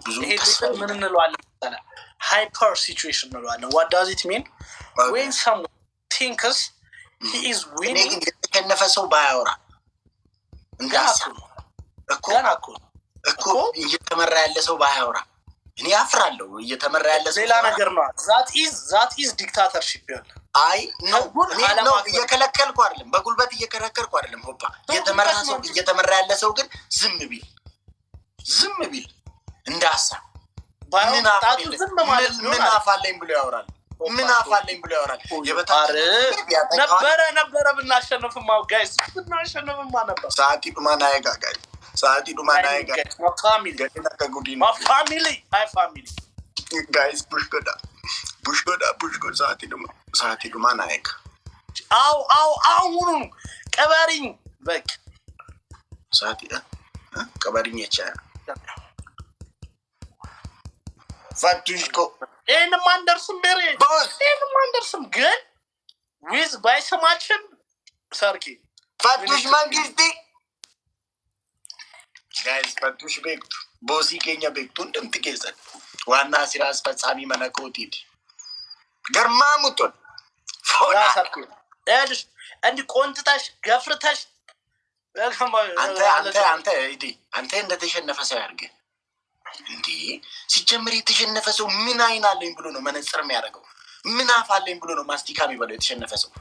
ብዙ ምን እንለዋለን? ሃይፐር ሲቹዌሽን እንለዋለን። what does it mean? when someone thinks he is winning የተሸነፈ ሰው ባያወራ እንዳሰው እኮ እየተመራ ያለ ሰው ባያወራ እኔ አፍራለሁ። እየተመራ ያለ ሰው ሌላ ነገር ነው። that is dictatorship ያለ አይ ነው እየከለከልኩ አይደለም፣ በጉልበት እየከለከልኩ አይደለም። ሆባ እየተመራ ያለ ሰው ግን ዝም ቢል እንዳሳ ምን አፋለኝ ብሎ ያወራል። ነበረ ብናሸንፍማ ጋይስ ነበር። ሰዓት ዱማና ያጋጋይ ፋሚሊ ጋይስ ቡሽጎዳ ሰዓት ዱማና ያጋ አሁኑ ቀበሪኝ በቃ ሰዓት ቀበሪኝ ይቻላል። ፋቱሽኮ ይሄንም አንደርስም ግን ዊዝ ባይሰማችን ሰርኪ ፋቱሽ መንግስቲ ጋይስ ፋቱሽ ቤክቱ ቦሲ ኬኛ ቤክቱ እንደምትከዘን ዋና ስራ አስፈጻሚ መነኮቲድ ገርማሙቶን ፎላ ሰርኪ እልሽ እንዲ ቆንጥታሽ ገፍርታሽ አንተ እንደተሸነፈ ሰው ያርገ እንዴ ሲጀምር የተሸነፈ ሰው ምን አይን አለኝ ብሎ ነው መነጽር የሚያደርገው? ምን አፋለኝ ብሎ ነው ማስቲካ የሚበለው? የተሸነፈ ሰው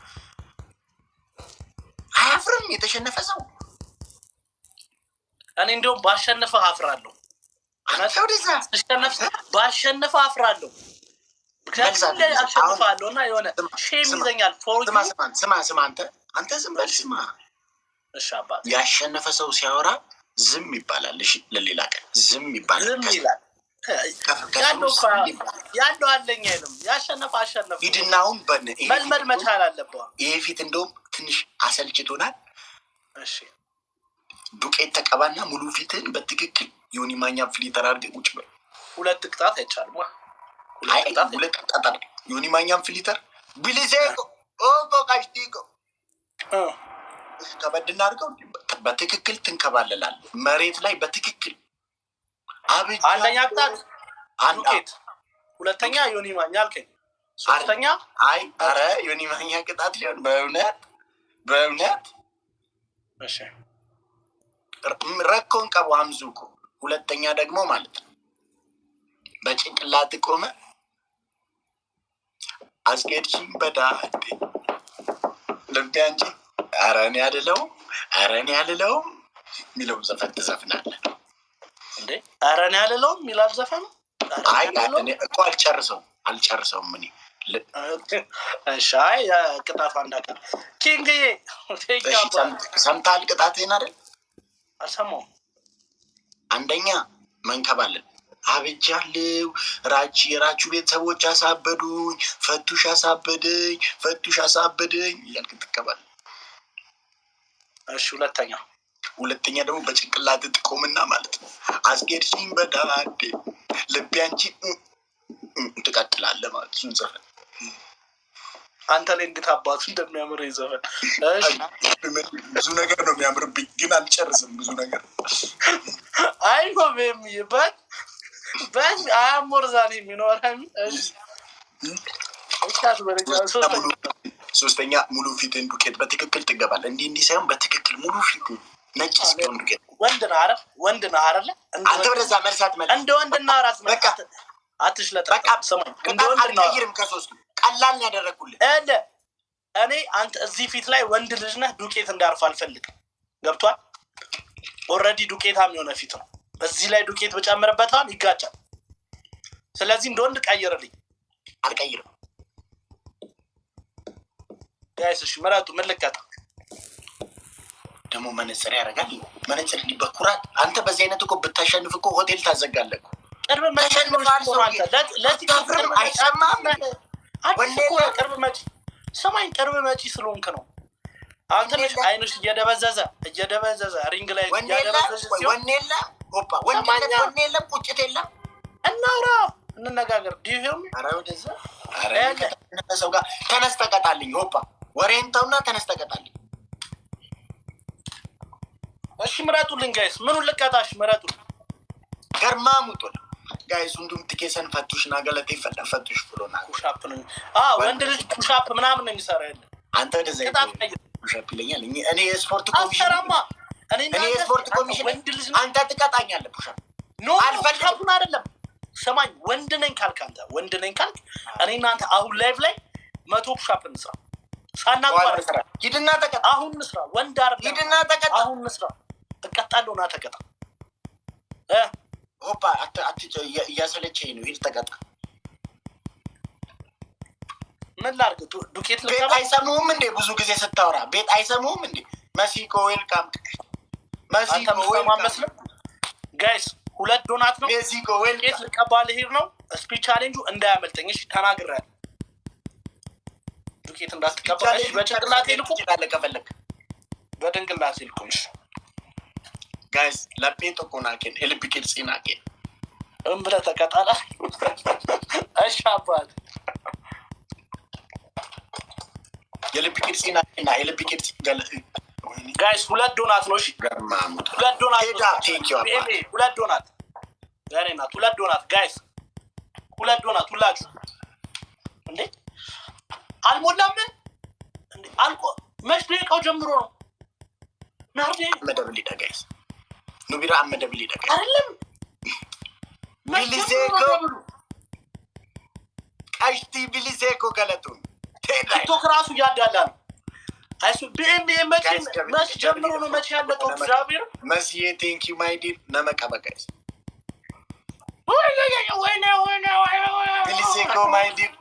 አያፍርም? የተሸነፈ ሰው እኔ እንደውም ባሸነፈ አፍራለሁ። ባሸነፈ አፍራለሁ። ምክንያቱም አሸንፋለሁና የሆነ ሼም ይዘኛል። ስማ አንተ ዝም በል ስማ። እሺ አባት ያሸነፈ ሰው ሲያወራ ዝም ይባላል። እሺ ለሌላ ቀን ዝም ይባላል። ዝም ይላል። ያለው አለኝ አይልም። ያሸነፈ አሸነፈ ይድናውን መልመድ መቻል አለበት። ይሄ ፊት እንደውም ትንሽ አሰልችቶናል። እሺ ዱቄት ተቀባና ሙሉ ፊትን በትክክል ዮኒ ማኛ ፍሊተር አድርገህ ቁጭ በል። ሁለት ቅጣት አይቻልም። ሁለት ቅጣት ዮኒ ማኛም ፍሊተር ቢሊሴኮ ኦኮ ካሽቲኮ ከበድና አድርገው በትክክል ትንከባለላል መሬት ላይ በትክክል አንደኛ ቅጣት ዱቄት፣ ሁለተኛ ዮኒ ማኛ አልከኝ፣ ሶስተኛ አረ ዮኒ ማኛ ቅጣት ሊሆን በእውነት እሺ ረኮን ቀቡ ሀምዙኮ። ሁለተኛ ደግሞ ማለት ነው በጭንቅላት ቆመ አስጌድሽኝ በዳዴ ለቢያንቺ አረ እኔ አልለውም የሚለውን ዘፈን ትዘፍናለህ እንዴ? አረ እኔ አልለውም የሚላል ዘፈን እኔ እኮ አልጨርሰውም እኔ እሺ ቅጣቱ አንዳቀር ኪንግዬ ሰምተሃል? ቅጣቴን አይደል? አልሰማሁም። አንደኛ መንከባለን አብጃለሁ። የራቹ ቤተሰቦች አሳበዱኝ፣ ፈቱሽ አሳበደኝ እያልክ ትከባለህ። እሺ ሁለተኛ ደግሞ በጭንቅላት ጥቆምና ማለት ነው አስጌድሽኝ በዳዴ ልቤ አንቺ ትቀጥላለህ ማለት ነው ዘፈን። አንተ ላይ እንዴት አባቱ እንደሚያምር ይዘፈን። እሺ ብዙ ነገር ነው የሚያምርብኝ ግን አልጨርስም። ብዙ ነገር አይሆንም ይባል አያሞር ዛኔ የሚኖረም። እሺ ሶስተኛ ሙሉ ፊትን ዱቄት በትክክል ትገባለህ። እንዲህ ሳይሆን በትክክል ሙሉ ፊትን ነጭ ሲሆን ዱቄት። ወንድ ነህ አይደለ? አንተ ወደዛ መልሳት መለስ እንደ ወንድና ራስ በቃ አትሽለጥ። በቃ ሰማኝ እንደ ወንድ ነው አይርም። ከሶስቱ ቀላል ነው ያደረኩልህ እኔ አንተ እዚህ ፊት ላይ ወንድ ልጅ ነህ። ዱቄት እንዳርፍ አልፈልግም። ገብቷል? ኦልሬዲ ዱቄታም የሆነ ፊት ነው። በዚህ ላይ ዱቄት በጨምርበታል ይጋጫል። ስለዚህ እንደ ወንድ ቀይርልኝ። አልቀይርም ጋይስ። እሺ ምራቱ ምን ልቀጣ? ደግሞ መነጽር ያደርጋል። መነጽር ሊበኩራት አንተ በዚህ አይነት እኮ ብታሸንፍ እኮ ሆቴል ታዘጋለህ። ቅርብ መጪ ቅርብ መጪ ስለሆንክ ነው። አንተ ልጅ አይንሽ እየደበዘዘ ሪንግ ላይ እየደበዘዘ ወኔለ ቁጭት የለም። እናውራ እንነጋገር። ዲቪም ወደዛ ሰው ጋር ተነስ ተቀጣልኝ። ሆፓ ወሬን ተውና ተነስ ተቀጣልኝ። እሺ ምረጡልኝ ጋይስ። ምኑን ልቀጣሽ? ምረጡልኝ። ገርማሙቶ ጋይስ ሁንዱም ትኬሰን ፈቱሽ ናገለቴ ፈቱሽ ብሎና ፑሻፕ ነው ወንድ ልጅ ፑሻፕ ምናምን ነው የሚሰራው ያለ አንተ ወደዛ ፑሻፕ ይለኛል እኔ የስፖርት ኮሚሽን እኔ የስፖርት ኮሚሽን ወንድ ልጅ አንተ ትቀጣኛለህ ፑሻፕ ኖ አልፈልግም አይደለም ሰማኝ ወንድ ነኝ ካልክ አንተ ወንድ ነኝ ካልክ እኔ እናንተ አሁን ላይቭ ላይ 100 ፑሻፕ እንስራ ሳናቋርጥ ሂድና ተቀጣ አሁን እንስራ ወንድ አይደለም ሂድና ተቀጣ አሁን እንስራ እቀጣለሁ ና ተቀጣ ኦፓ እያሰለቸኝ ነው ሂድ ተቀጣ ምን ላድርግ ዱቄት ቤት አይሰሙህም እንዴ ብዙ ጊዜ ስታወራ ቤት አይሰሙህም እንዴ መሲኮ ዌልካም መሲኮ ዌልካም ጋይስ 2 ዶናት ነው መሲኮ ዌልካም ልቀባል ሄር ነው ስፒች ቻሌንጁ እንዳያመልጠኝ እሺ ተናግሬያለሁ ዱቄት እንዳትቀባሽ በጭንቅላቴ ልኩ ይችላል ከፈለክ በድንቅላቴ ልኩሽ ጋይስ ለፔቶ ኮናኬን ኤልቢ ቅርጽናኬን እምብለ ተቀጣላ እሺ አባል የልብ ቅርጽናኬና ኤልቢ ቅርጽ ጋይስ 2 ዶናት ነው እሺ 2 ዶናት ሄዳ ቴንኪው አባ 2 ዶናት ያኔና 2 ዶናት ጋይስ 2 ዶናት ሁላችሁ እንዴ አልሞላም እንዴ አልቆ መች ደቂቃው ጀምሮ ነው ናርዲ መደብል ጋይስ ኑቢራ መደብል ጋይስ አይደለም ቢሊዜኮ ቀሽቲ ቢሊዜኮ ገለቱን ቲክቶክ ራሱ ያዳላ ነው አይሱ ቢኤምኤም መች ጀምሮ ነው መች ያለቀው እግዚአብሔር መስዬ ቴንኪው ማይ ዲር ነመቀበ ጋይስ ወይኔ ቢሊዜኮ ማይ ዲር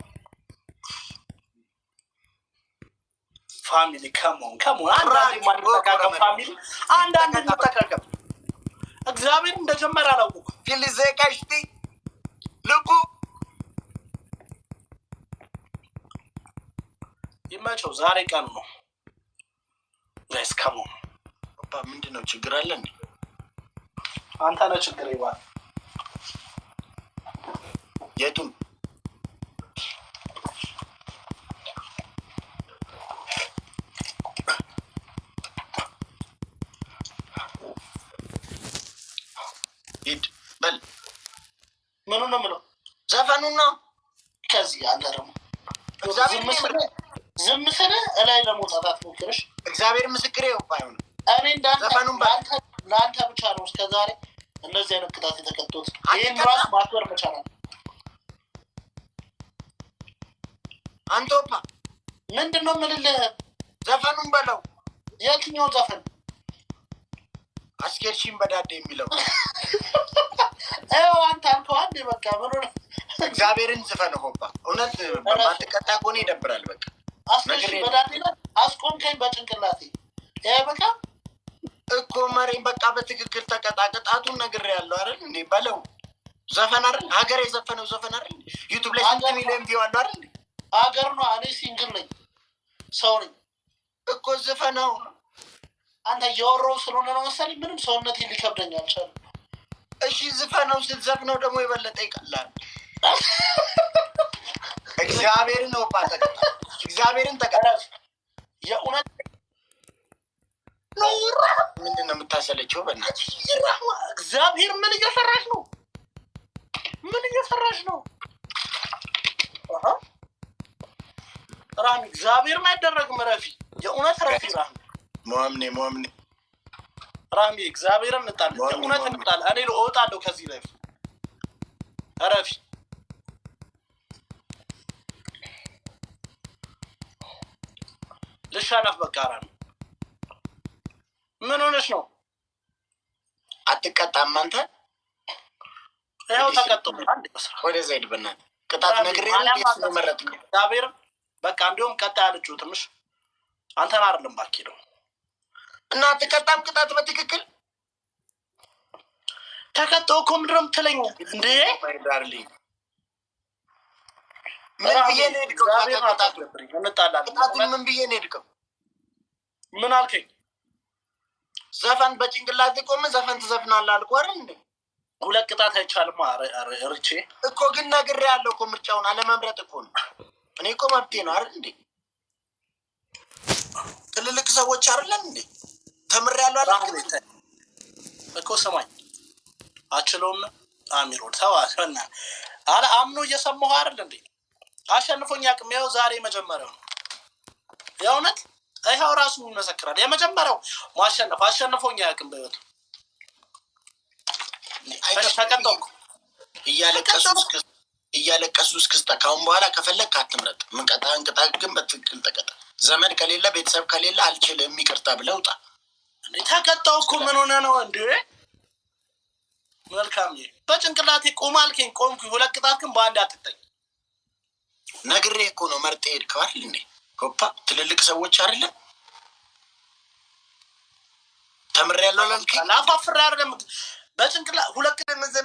ፋሚሊ ከሞን አንዳንድ ማንተካከም ፋሚሊ አንዳንድ እንተካከም እግዚአብሔር እንደጀመረ አላወቁ ፊልዜካሽቲ ልቡ ይመቸው ዛሬ ቀን ነው ጋይስ ከሞን ኦፓ ምንድነው ችግር አለ እንዴ አንተ ነህ ችግር ይባል የቱን ሂድ በል ምኑ ነው ምለው ዘፈኑን ነው ከዚህ አንተ ደግሞ ዝም ስለ እላይ ለመውጣት አትሞክርሽ እግዚአብሔር ምስክሬ ባይሆን እኔ ለአንተ ብቻ ነው እስከዛሬ እነዚህ አይነት ቅጣት የተቀጡት ይህን ራስ ማክበር መቻላል አንቶፓ ምንድን ነው የምልልህ ዘፈኑን በለው የትኛው ዘፈን አስኬርሽን በዳዴ የሚለው አንተ አልከው አንዴ በቃ ምን ሆነ እግዚአብሔርን ዘፈን ሆባ እውነት በማትቀጣ ከሆነ ይደብራል በቃ አስኬርሽን በዳዴ አስቆምከኝ በጭንቅላቴ በቃ እኮ መሬን በቃ በትክክል ተቀጣ ቅጣቱን ነግሬያለሁ አይደል እንዴ በለው ዘፈን አይደል ሀገር የዘፈነው ዘፈን አይደል ዩቲዩብ ላይ 6 ሚሊዮን ቪው አለው አይደል ሀገር ነው እኔ ሲንግል ነኝ ሰው ነኝ እኮ ዘፈነው አንተ እያወራሁ ስለሆነ ነው መሰለኝ ምንም ሰውነቴ ሊከብደኝ አልቻለም እሺ ዘፈነው ስትዘፍነው ደግሞ የበለጠ ይቀላል እግዚአብሔርን ነው ባጠቀ እግዚአብሔርን ተቀጣ የእውነት ነው ምንድነው የምታሰለችው በእናትህ እግዚአብሔር ምን እየሰራሽ ነው ራሚ እግዚአብሔር ማይደረግም ረፊ የእውነት ረፊ ራሚ ሞምኔ ራሚ እግዚአብሔር እንጣል የእውነት እንጣል እኔ ልወጣለሁ ከዚህ ላይ ረፊ ልሻነፍ በቃ ራሚ ምን ሆነሽ ነው አትቀጣም አንተ ያው ተቀጥቶ አንዴ በስራ ወደዛ ሂድ በእናትህ ቅጣት ነግሬሃለሁ እንዴት ነው መረጥከው እግዚአብሔር በቃ እንዲሁም ቀጣ ያለችው ትንሽ አንተን አይደለም ባኪደው እና አትቀጣም ቅጣት በትክክል ተቀጣው እኮ ምንድነው የምትለኝ እንዴ ዳርሊንግ ምን ብዬ ነው የሄድከው ቅጣቱን ምን ብዬ ነው የሄድከው ምን አልከኝ ዘፈን በጭንቅላት ቆመ ዘፈን ትዘፍናለህ አልኩህ አይደል እንዴ 2 ቅጣት አይቻልም ርቼ እኮ ግን ነግሬሃለሁ እኮ ምርጫውን አለመምረጥ እኮ ነው እኔ እኮ መብቴ ነው አይደል እንዴ ትልልቅ ሰዎች አይደለም እንዴ ተምሬያለሁ አይደል እኮ ሰማኝ አችለውም አሚሮ ተዋሰና አለ አምኖ እየሰማሁ አይደል እንዴ? አሸንፎኝ አቅም ያው ዛሬ መጀመሪያው ነው የእውነት ይኸው ራሱ ይመሰክራል። የመጀመሪያው ማሸነፍ አሸንፎኝ አቅም በህይወት ተቀጣውኩ እያለቀሱ እስክስታ ካሁን በኋላ ከፈለግ አትምረጥ። ምንቀጣህን ቅጣ፣ ግን በትክክል ተቀጣ። ዘመድ ከሌለ ቤተሰብ ከሌለ አልችልም ይቅርታ ብለህ ውጣ። ተቀጣው እኮ ምን ሆነ ነው እንዴ? መልካም በጭንቅላቴ ቆም አልከኝ፣ ቆምኩ። ሁለት ቅጣት ግን በአንድ አትጠኝ። ነግሬህ እኮ ነው መርጠህ ሄድከው አይደል እንዴ? ሆፓ ትልልቅ ሰዎች አይደለም ተምሬያለሁ ላልከኝ ላፋፍሬ አይደለም በጭንቅላት ሁለት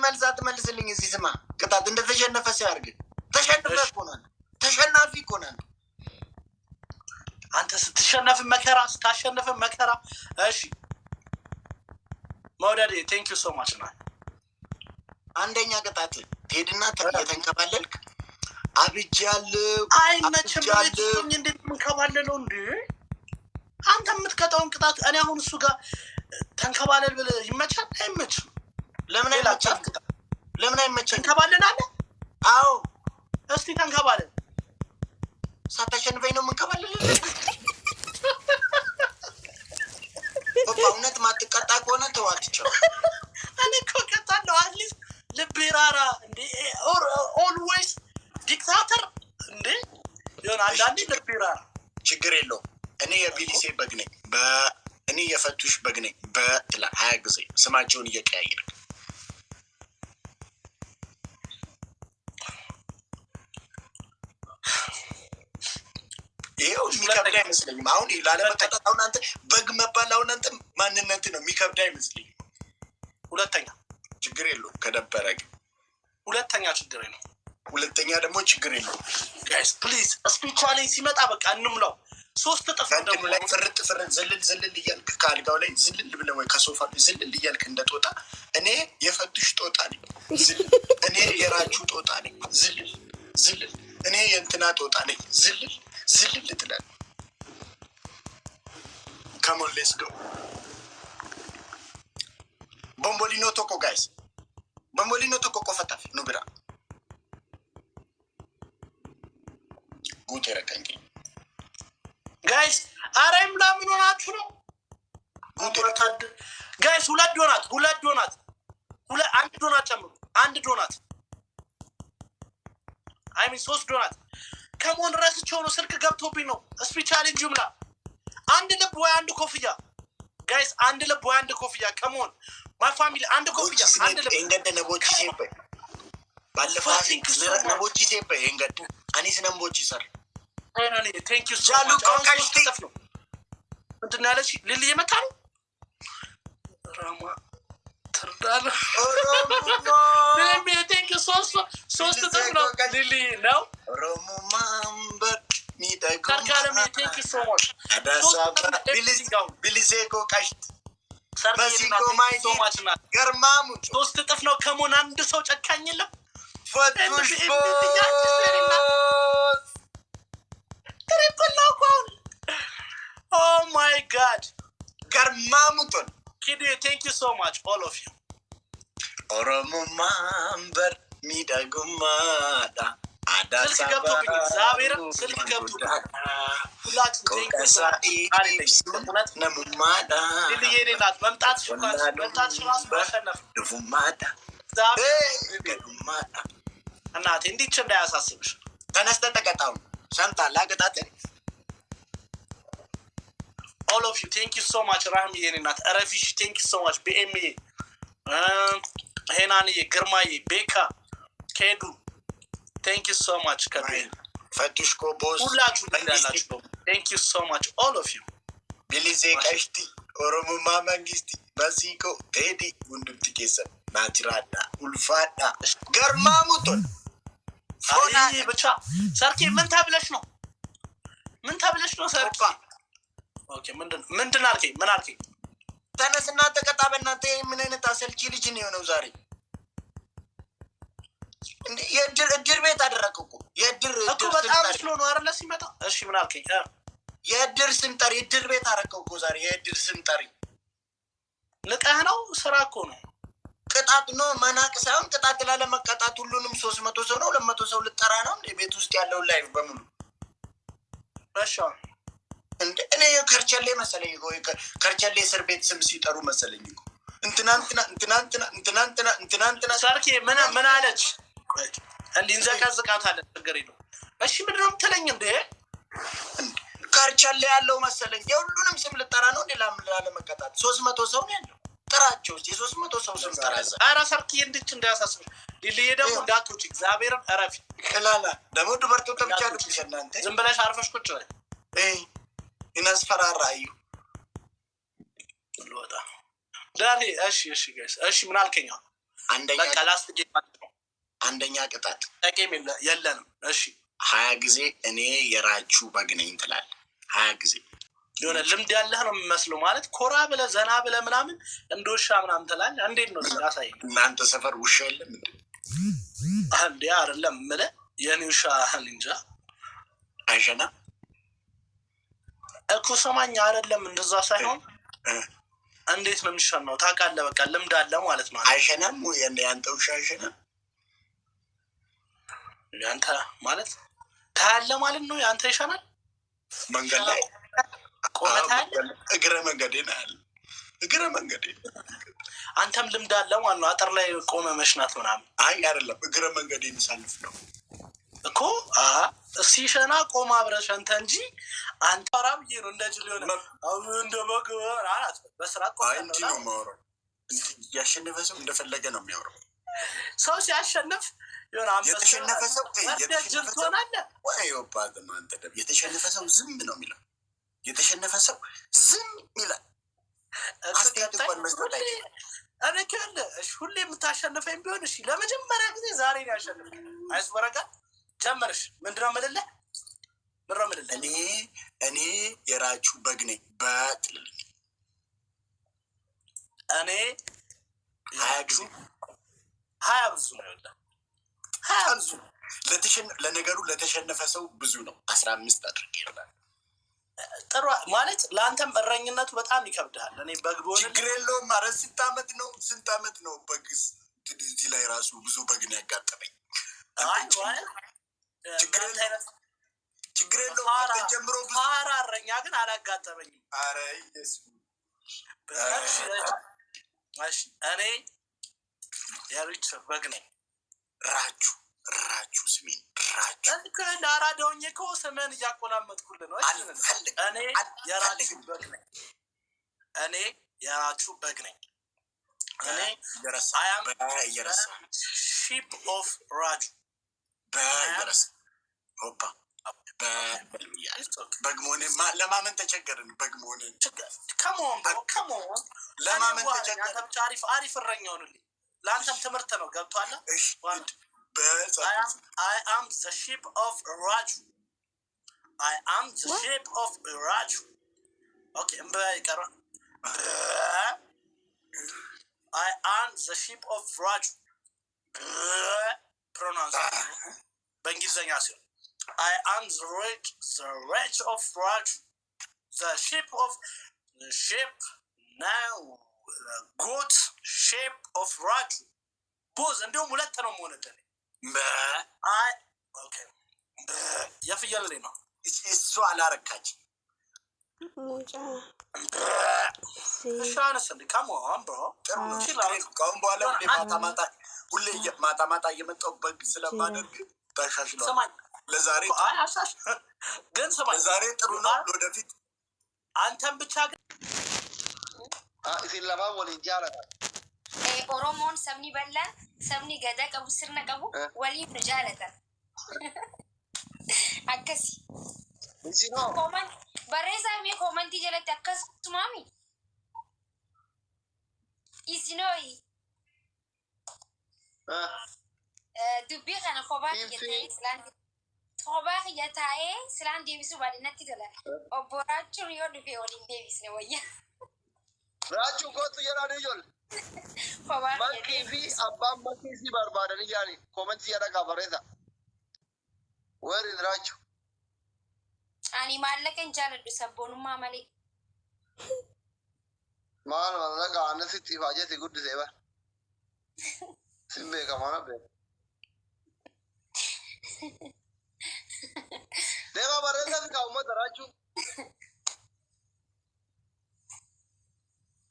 መልሳት መልስልኝ። እዚህ ስማ፣ ቅጣት እንደተሸነፈ ሲያርግ ተሸንፈህ እኮ ነው። ተሸናፊ እኮ ነው አንተ። ስትሸነፍ መከራ፣ ስታሸንፍ መከራ። እሺ መውደዴ ቴንክ ዩ ሶ ማች ና። አንደኛ ቅጣት ትሄድና የተንከባለልክ አብጃለሁ። አይመችም። እንዴት ምንከባለለው እንዴ? አንተ የምትቀጣውን ቅጣት እኔ አሁን እሱ ጋር ተንከባለል ብለህ ይመቻል? አይመችም። ለምን አይመችም? ለምን አይመችም? ተንከባለላለህ? አዎ እስቲ ተንከባለል። ሳታሸንፈኝ ነው የምንከባለል። በእውነት ማትቀጣ ከሆነ ተዋት ይቻላል። እኔ እኮ ቀጣለሁ። አትሊስት ልቤ ራራ እንዴ። ኦልዌይስ ዲክታተር እንዴ ይሆን አንዳንዴ ልቤ ራራ። ችግር የለውም። እኔ የቢሊሴ በግ ነኝ፣ እኔ የፈቱሽ በግ ነኝ። በትላ 20 ጊዜ ስማቸውን እየቀያየረ ይሄው የሚከብድ አይመስለኝም። አሁን ላለመቀጣት አሁን አንተ በግ መባል አሁን አንተ ማንነት ነው የሚከብድ አይመስለኝም። ሁለተኛ ችግር የለውም ከደበረ ግን ሁለተኛ ችግር ነው። ሁለተኛ ደግሞ ችግር የለውም። ጋይስ ፕሊዝ ስፒቻሊ ሲመጣ በቃ እንምለው። 3 እጥፍ ደግሞ ላይ ፍርጥ ዝልል እያልክ ከአልጋው ላይ ዝልል ብለህ ወይ ከሶፋ ዝልል እያልክ እንደጦጣ እኔ የፈቱሽ ጦጣ ነኝ። እኔ የራጁ ጦጣ ነኝ። ዝልል እኔ የእንትና ጦጣ ነኝ። ዝልል ትላለህ። ካሞን ሌትስ ጎ ቦምቦሊኖ ቶኮ ጋይስ፣ ቦምቦሊኖ ቶኮ ቆፈታፍ ኑብራ ጉት ረቀኝ ጋይስ። አረም ለምን ሆናችሁ ነው ጋይስ? ሁለት ዶናት አንድ ዶናት ጨምሩ። አንድ ዶናት አይ ሚን 3 ዶናት ከሞን ረስቼው ነው። ስልክ ገብቶብኝ ነው። ስፔሻሊ ጁምላ አንድ ልብ ወይ አንድ ኮፍያ ጋይስ፣ አንድ ልብ ወይ አንድ ኮፍያ። ከሞን ማይ ፋሚሊ አንድ ኮፍያ አንድ ልብ እንገደ ነቦቺ ሴበ ባለፈው ነቦቺ ሴበ እንገደ አኒስ ነቦቺ ሰር አይናኒ ቴንክ ዩ ሶ ማች። አውቃሽተፍ ነው እንትን ያለሽ ሊሊ የመታ ነው ራማ ትርዳለ ቴንክ ዩ ሶስት ጥፍ ነው ሊሊ ነው ሮሙ ማምበር ሚደጉ ካርካለሚ ቴንክ ዩ ሶ ማች። አዳሳባ ቢሊሴኮ ቃሽት በሲኮ ማይ ሶ ማች ና ገርማሙ 3 ጥፍ ነው። ከሞን አንድ ሰው ጨካኝ የለም። ፈቱሽ Oh my God! Garmamuton. Kiddy, thank you so much, all of you. Oromo mamber midagumada. Ada sabah. Zabir, silk gabtu. Kulat, thank you so much. Namumada. Dili yeri nat. Mamtat shulas bashanaf. Dufumada. Zabir. Gadumada. Anat, hindi chanda asasibish. Tanasta takataw. Santa lagatate. All of you, thank you so much. Rahmi Yenat, Arafish, thank you so much. BME, Henani, Girmai, Beka, Kedu, thank you so much. Kabir, Fatushko boss, thank you so much, all of you. Bilize Kashti, Oromo Mamangisti, Basiko, Teddy, Undukisa, Natirada, Ulfata, Garmamuton. Ay, bacha, Sarki, Mentablash no. Mentablash no, Sarki. ኦኬ ምንድን አልከኝ? ምን አልከኝ? ተነስና ተቀጣ። በእናትህ ምን አይነት አሰልቺ ልጅ ነው የሆነው ዛሬ? እንዴ የእድር ቤት አደረግህ እኮ። የእድር እኮ በጣም ስሎ ነው አይደለ ሲመጣ። እሺ ምን አልከኝ? የእድር ስም ጠሪ እድር ቤት አደረግህ እኮ ዛሬ። የእድር ስም ጠሪ ንቀህ ነው? ስራ እኮ ነው። ቅጣት ነው መናቅ ሳይሆን ቅጣት ላለመቀጣት ሁሉንም 300 ሰው ነው 200 ሰው ልጠራ ነው ቤት ውስጥ ያለውን ላይፍ በሙሉ በሻ እንደ እኔ ከርቸሌ መሰለኝ ከርቸሌ እስር ቤት ስም ሲጠሩ መሰለኝ እኮ እንትናንትና ሳርኪ ምን አለች እንዲንዘቀዝቃት አለ ነገር የለው እሺ ምንድን ነው የምትለኝ እንዴ ከርቸሌ ያለው መሰለኝ የሁሉንም ስም ልጠራ ነው እንዴ ላለመቀጣት 300 ሰው ነው ያለው ጥራቸው የ300 ሰው ስም ጠራዘ ኧረ ሳርኪ እንድች እንዳያሳስብሽ ሊልዬ ደግሞ እንዳትውጪ እግዚአብሔርን እረፊ ክላላ ደግሞ ድመርቶ ተብቻለሁ እናንተ ዝም ብለሽ አርፈሽ ቁጭ በይ እናስፈራራዩ ልወጣ ዳሪ እሺ ጋይስ እሺ ምን አልከኝ አንደኛ ቅጣት ጠቄም የለንም እሺ 20 ጊዜ እኔ የራችሁ በግ ነኝ ትላለህ 20 ጊዜ የሆነ ልምድ ያለህ ነው የሚመስለው ማለት ኮራ ብለህ ዘና ብለህ ምናምን እንደ ውሻ ምናምን ትላለህ እንዴት ነው ያሳይ እናንተ ሰፈር ውሻ የለም እንዴ አይደለም የምልህ የኔ ውሻ እንጃ አይሸና እኮ ሰማኝ አይደለም እንደዛ ሳይሆን እንዴት ነው የሚሻናው ታውቃለህ በቃ ልምድ አለ ማለት ነው አይሸናም ወይ ያንተ ውሻ አይሸናም ያንተ ማለት ታያለህ ማለት ነው ያንተ ይሻናል መንገድ ላይ ቆመታል እግረ መንገዴ ነው ያለ እግረ መንገዴ አንተም ልምድ አለ ማለት ነው አጥር ላይ ቆመ መሽናት ምናምን አይ አይደለም እግረ መንገዴን ሳልፍ ነው እኮ ሲሸና ቆማ አብረሽ አንተ እንጂ አንተ አራብዬ ነው እንደዚህ ሊሆነ አሁን እንደበግ አላት በስራት ቆመ ነው ማውራው ያሸነፈ ሰው እንደፈለገ ነው የሚያወራው ሰው ሲያሸንፍ የሆነ የተሸነፈ ሰው ወይ ወባደ ማንተ የተሸነፈ ሰው ዝም ነው የሚለው የተሸነፈ ሰው ዝም ይላል አስተያየት መስጠት አይችልም እኔ ከለ ሁሌ የምታሸንፈኝ ቢሆን እሺ ለመጀመሪያ ጊዜ ዛሬ ነው ያሸነፈኝ አይስወረጋ ጀመርሽ ምንድነው የምልህ እኔ የራችሁ በግ ነኝ በትልልኝ እኔ ያችሁ 20 ብዙ ነው ያለው 20 ብዙ ለነገሩ ለተሸነፈ ሰው ብዙ ነው 15 አድርጌ ይላል ጥሩ ማለት ለአንተም እረኝነቱ በጣም ይከብዳል እኔ በግ ቦል ችግር የለውም ኧረ ስንት ዓመት ነው በግስ እዚህ ላይ ራሱ ብዙ በግ ነው ያጋጠመኝ ችግር የለውም ተጀምሮ ፋራ እረኛ ግን አላጋጠመኝም ኧረ ኢየሱስ እሺ እኔ ያሪች በግ ነኝ ራችሁ ስሜን ራችሁ ለአራዳውኝ እኮ ስምን እያቆላመጥኩልህ ነው እኔ የራችሁ በግ ነኝ እኔ የረሳ ሺፕ ኦፍ ራጁ በየረሳ ኦፓ በግሞኔ ለማመን ተቸገርን በግሞኔ ከሞን ለማመን ተቸገርን አሪፍ እረኛ ሆንልኝ ለአንተም ትምህርት ነው ገብቷል I am the sheep of Raju. Okay, I am the sheep of Raju. Pronounce በእንግሊዝኛ ሲሆን I am the rich of Raju. The sheep now good sheep of Raju. ቦዝ እንደውም ሁለት ነው የምሆንልህ የፍየል ላይ ነው እሱ አላረካች ሻነስ እንዲ ካሞን ብሮ ከአሁን በኋላ ሁሌ ማታ እየመጣሁ በግ ስለማደርግ ታሻሽሏል ለዛሬ ግን ስማኝ ለዛሬ ጥሩ ነው ለወደፊት አንተም ብቻ ግን isin lamaan waliin jaalatan ኦሮሞን ሰብኒ በላ ሰብኒ ገዳ ቀቡ ስርነ ቀቡ ወሊፍ ጃለታ አከሲ እንሲኖ ኮመንት በሬሳ ሚ ኮመንት ጀለተ አከስ ቱማሚ ኢሲኖይ ዱቢ ከነ ኮባክ የታይ ስላንዲ ኮባክ የታይ ስላንዲ ቢሱ ባዲነት ይደለ ኦቦራቹ ሪዮ ዱቢ ወዲን ዴቪስ ነው ወያ ራቹ ኮቱ የራኔ ጆል Makii fi abbaan makii si barbaadanii jirani koomenti jedha gabareeta. Wari diraachu. Ani maallaqa hin jaaladhu sabboonummaa malee. Maal maallaqa aannan sitti faajati guddisee bara. Simbe kamana be. Deva barreza fi kauma da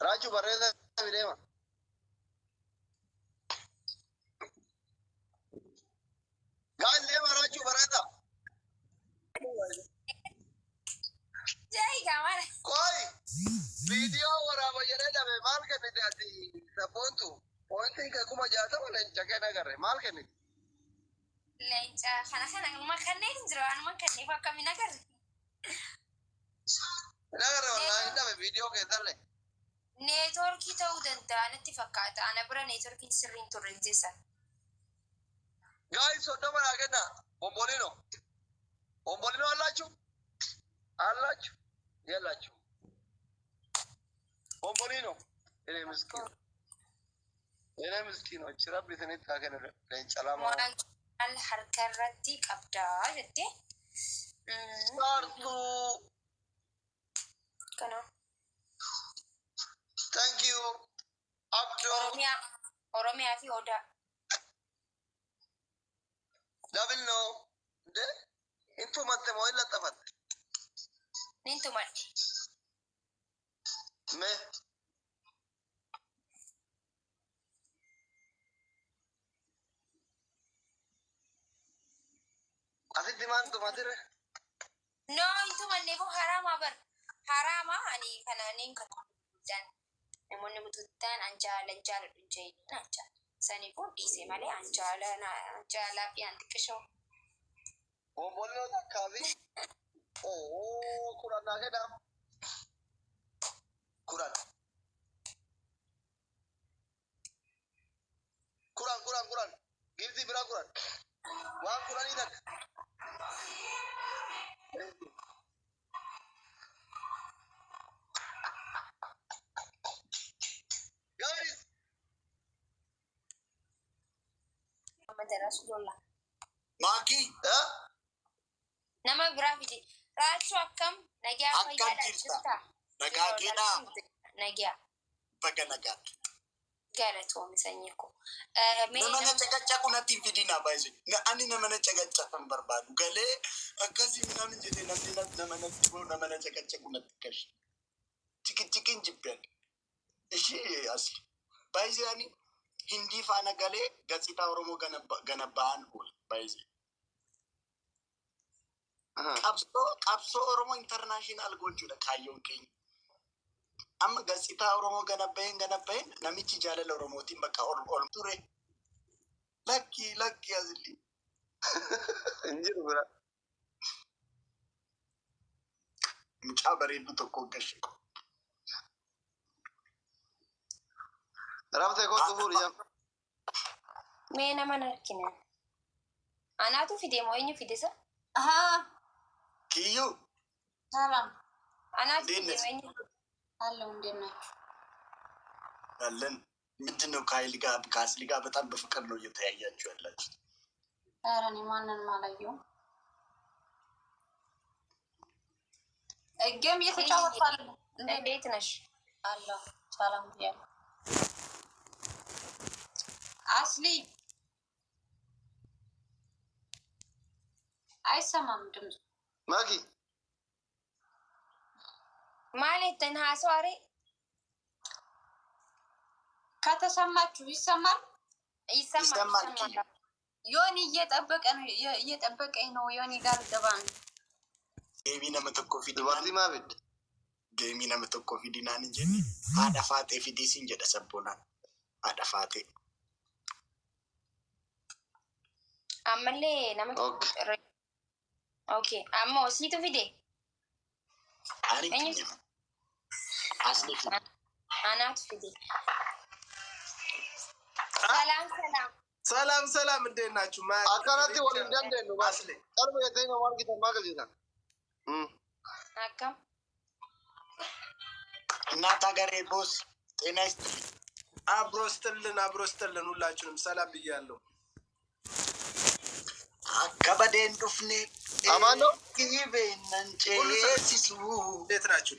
Raju barreza fi deva. Guys, deva Raju barreza. Jai kamar. Koi video waraaba jedhee dhabe maal kennite ati sabboontu pointiin kee kuma jaatama leenca kee nagarre maal kennite? Leenca kana anuma kanneen jiru anuma kanneen akkamiin agarre? Nagarre wallaahi dhabe video keessallee. Neetworkii ta'uu danda'a natti fakkaata. Ana bira neetworkiin sirriin turre jeessa. Guys, soddoma naa kenna. Bombolino allachu. Yallachu. Bombolino. Ele miskino. Chira bitani taa kenna leenca lama. Maal harkarratti qabdaa jettee? Sartu. Kana. Thank you. Abdo. Oromiyaa fi Odaa. Double no. De? Intu matte mo illa tafat. Nintu madde. Me. Asitti maantu matire? No, intu manne ko harama bar. Harama ani kana nin kana. Namoonni mututtaan anjaalan jaaladhu jechuun anjaala. Sani kun dhiisee malee anjaalaa fi antiqishoo. Bombolino takkaafi. Kuran naa kennaaf. Kuran. Gifti bira kuran. Waan kuranii takka. Guys. Madarasu dolla. Maki, Nama biraa fide. Raachuu akkam nagaa fayyaadha jirta. nagaa keedhaa. Nagaa. Baga nagaa. Galatoomii sanyii koo. Nama na caqacaqu natti hin fidinaa baay'ee. Ani nama na caqacaqan barbaadu. Galee akkasii namni jedhee namni nama natti boo nama na caqacaqu natti kashi. Cikin jibbeen. Ishee asli. Baay'ee ani Hindii faana galee gaazexaa Oromoo gana ba'an oole baay'ee. Qabsoo Oromoo international gochuudha kaayyoon keenya. Amma gaazexaa Oromoo gana baheen namichi jaalala Oromootiin bakka ol ture. Lakki asli. Injiru bira. Mucaa bareeddu tokko gashe. Rabte kootu fuudhi. Mee nama narkina. Anaatu fide moo eenyu fide sa? Kiyyuu. ሰላም Anaatu fide moo eenyu? አለው እንዴት ናችሁ? አለን ምንድን ነው ከአስሊ ጋር በጣም በፍቅር ነው እየተያያችሁ ያላችሁ? ኧረ እኔ ማንንም አላየሁም። ጌም እየተጫወትኩ አይደል? እንዴት ነሽ? አለሁ ሰላም ብያለሁ። አስሊ አይሰማም ድምፁ። ማጊ ማለት ተናሷሪ ከተሰማችሁ ይሰማል? ይሰማል። ዮኒ እየጠበቀኝ ነው። ዮኒ ጋር ገባ ነው። ጌሚ ነመተኮ dubartii maa fidde? Geemii nama tokko fidinaan hin jenne haadha faatee fidiisiin jedha sabboonaan haadha faatee. Ammallee nama Okay. Ammoo siitu fide? Ani kiyya asli fide. Anaatu fide. ሰላም እንዴት ናችሁ? akkanatti waliin dandeenyu አስሌ qalbii keessee nama argitan maa galchisan? Akkam? እናት ሀገሬ ቦስ ጤና ይስጥልኝ። አብሮ ስትልን ሁላችሁንም ሰላም ብያለሁ። አከበዴን ዱፍኔ አማን ነው? ይቤነን ጨሲሱ እንዴት ናችሁ?